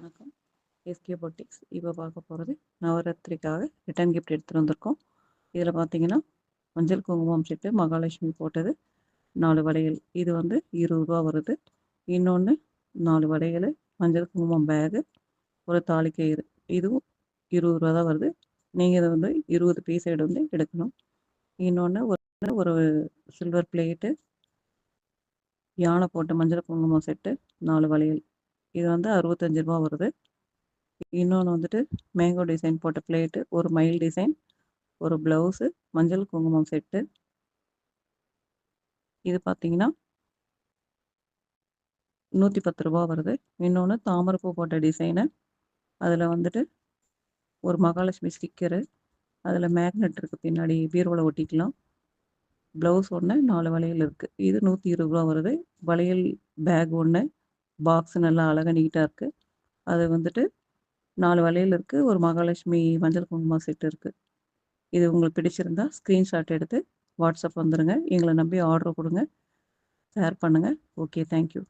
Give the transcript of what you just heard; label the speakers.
Speaker 1: வணக்கம். SK boutiques. இப்போ பார்க்க போகிறது நவராத்திரிக்காக ரிட்டர்ன் கிஃப்ட் எடுத்துகிட்டு வந்திருக்கோம். இதில் பார்த்தீங்கன்னா மஞ்சள் குங்குமம் செட்டு மகாலட்சுமி போட்டது 4 வளையல். இது வந்து ரூ. 20 வருது. இன்னொன்று 4 வளையல், மஞ்சள் குங்குமம் பேகு, ஒரு தாலி கயிறு. இதுவும் ரூ. 20 தான் வருது. நீங்கள் இதை வந்து 20 பீஸ் வந்து எடுக்கணும். இன்னொன்று ஒரு சில்வர் பிளேட்டு, யானை போட்ட மஞ்சள் குங்குமம் செட்டு 4 வளையல். இது வந்து ரூ. 65 வருது. இன்னொன்று வந்துட்டு மேங்கோ டிசைன் போட்ட பிளேட்டு, ஒரு மயில் டிசைன், ஒரு ப்ளவுஸு, மஞ்சள் குங்குமம் செட்டு. இது பார்த்தீங்கன்னா ரூ. 110 வருது. இன்னொன்று தாமரைப்பூ போட்ட டிசைனு, அதில் வந்துட்டு ஒரு மகாலட்சுமி ஸ்டிக்கரு, அதில் மேக்னெட் இருக்குது, பின்னாடி பீரோவில் ஒட்டிக்கலாம். ப்ளவுஸ் ஒன்று, 4 வளையல் இருக்குது. இது ரூ. 120 வருது. வளையல் பேக் ஒன்று, பாக்ஸ் நல்லா அழகாக நீட்டாக இருக்குது. அது வந்துட்டு 4 வளையல் இருக்குது, ஒரு மகாலட்சுமி மஞ்சள் குங்குமம் செட்டு இருக்குது. இது உங்களுக்கு பிடிச்சிருந்தா ஸ்க்ரீன்ஷாட் எடுத்து வாட்ஸ்அப் வந்துடுங்க. எங்களை நம்பி ஆர்டர் கொடுங்க, ஷேர் பண்ணுங்கள். Okay, thank you.